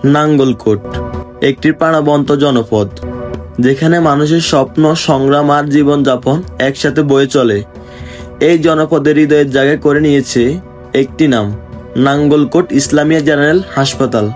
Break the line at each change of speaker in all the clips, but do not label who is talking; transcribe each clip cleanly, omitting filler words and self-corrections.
নাঙ্গলকোট একটি প্রাণবন্ত জনপদ, যেখানে মানুষের স্বপ্ন, সংগ্রাম আর জীবনযাপন একসাথে বয়ে চলে। এই জনপদের হৃদয়ের জায়গা করে নিয়েছে একটি নাম, নাঙ্গলকোট ইসলামিয়া জেনারেল হাসপাতাল।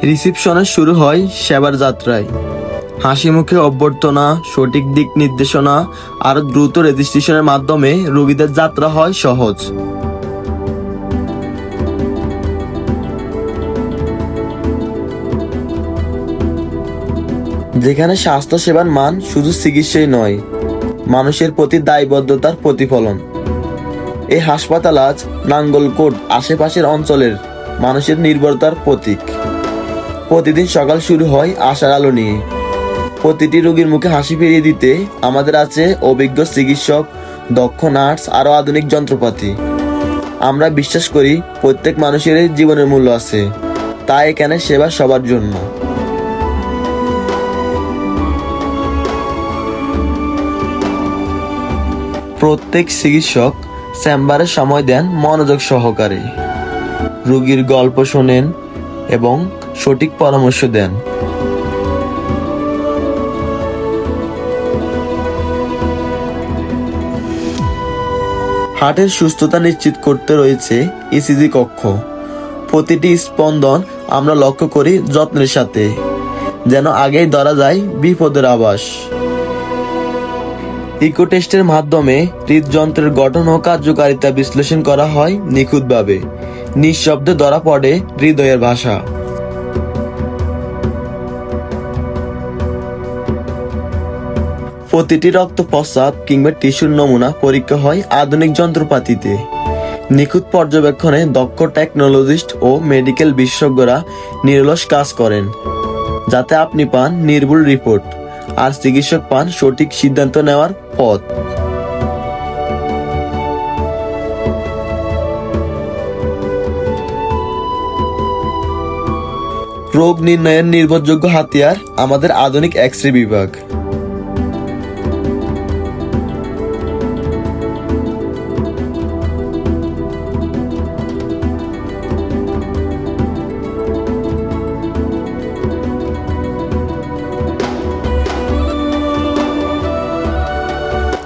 রিসিপশনে শুরু হয় সেবার যাত্রায়, হাসি মুখে অভ্যর্থনা, সঠিক দিক নির্দেশনা আর দ্রুত রেজিস্ট্রেশনের মাধ্যমে রোগীদের যাত্রা হয় সহজ। যেখানে স্বাস্থ্য সেবার মান শুধু চিকিৎসাই নয়, মানুষের প্রতি দায়বদ্ধতার প্রতিফলন। এই হাসপাতাল আজ নাঙ্গলকোট আশেপাশের অঞ্চলের মানুষের নির্ভরতার প্রতীক। প্রতিদিন সকাল শুরু হয় আশার আলো নিয়ে। প্রতিটি রোগীর মুখে হাসি ফিরিয়ে দিতে আমাদের আছে অভিজ্ঞ চিকিৎসক, দক্ষ নার্স আরও আধুনিক যন্ত্রপাতি। আমরা বিশ্বাস করি প্রত্যেক মানুষের জীবনের মূল্য আছে, তাই এখানে সেবা সবার জন্য। প্রত্যেক চিকিৎসক চেম্বারে সময় দেন মনোযোগ সহকারে, রোগীর গল্প শোনেন এবং সঠিক পরামর্শ দেন। হার্টের সুস্থতা নিশ্চিত করতে রয়েছে ইসিজি কক্ষ। প্রতিটি স্পন্দন আমরা লক্ষ্য করি যত্নের সাথে, যেন আগেই ধরা যায় বিপদের আভাস। ইকো টেস্টের মাধ্যমে হৃদযন্ত্রের গঠন ও কার্যকারিতা বিশ্লেষণ করা হয় নিখুঁতভাবে। নিঃশব্দে ধরা পড়ে হৃদয়ের ভাষা। প্রতিটি রক্ত, প্রস্রাব কিংবা টিস্যুর নমুনা পরীক্ষা হয় আধুনিক যন্ত্রপাতিতে। নিখুঁত পর্যবেক্ষণে দক্ষ টেকনোলজিস্ট ও মেডিকেল বিশেষজ্ঞরা নিরলস কাজ করেন, যাতে আপনি পান নির্ভুল রিপোর্ট আর চিকিৎসক পান সঠিক সিদ্ধান্ত নেওয়ার পথ। রোগ নির্ণয়ের নির্ভরযোগ্য হাতিয়ার আমাদের আধুনিক এক্স-রে বিভাগ।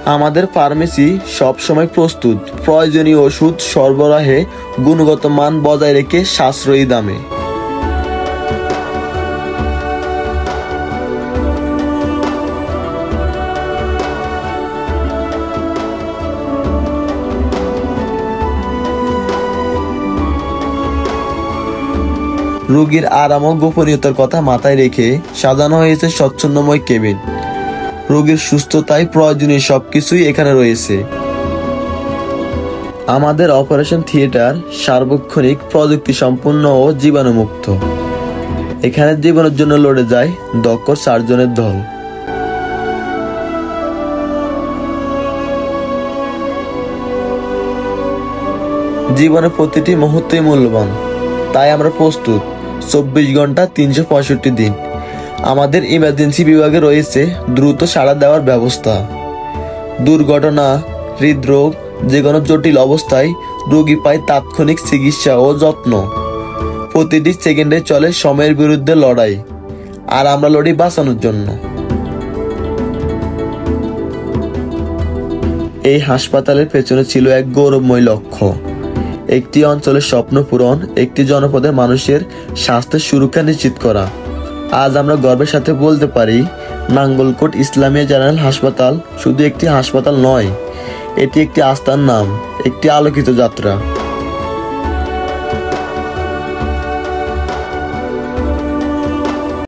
আমাদের ফার্মেসি সব সময় প্রস্তুত, প্রয়োজনীয় ওষুধ সরবরাহে গুণগত মান বজায় রেখে সাশ্রয়ী দামে। রোগীর আরাম ও গোপনীয়তার কথা মাথায় রেখে সাজানো হয়েছে স্বচ্ছন্দময় কেবিন। রোগীর সুস্থতায় প্রয়োজনীয় সবকিছুই এখানে রয়েছে। আমাদের অপারেশন থিয়েটার সার্বক্ষণিক প্রযুক্তি সম্পন্ন ও জীবাণুমুক্ত। এখানে জীবনের জন্য লড়ে যায় দক্ষ সার্জনের দল। জীবনের প্রতিটি মুহূর্তই মূল্যবান, তাই আমরা প্রস্তুত 24 ঘন্টা 365 দিন। আমাদের ইমার্জেন্সি বিভাগে রয়েছে দ্রুত সাড়া দেওয়ার ব্যবস্থা। দুর্ঘটনা, হৃদরোগ, যে কোনো জটিল অবস্থায় রোগী পায় তাৎক্ষণিক চিকিৎসা ও যত্ন। প্রতিটি সেকেন্ডে চলে সময়ের বিরুদ্ধে লড়াই, আর আমরা লড়ি বাঁচানোর জন্য। এই হাসপাতালের পেছনে ছিল এক গৌরবময় লক্ষ্য, একটি অঞ্চলের স্বপ্ন পূরণ, একটি জনপদের মানুষের স্বাস্থ্যের সুরক্ষা নিশ্চিত করা। আজ আমরা গর্বের সাথে বলতে পারি, নাঙ্গলকোট ইসলামিয়া জেনারেল হাসপাতাল শুধু একটি হাসপাতাল নয়, এটি একটি আস্থার নাম, একটি আলোকিত যাত্রা।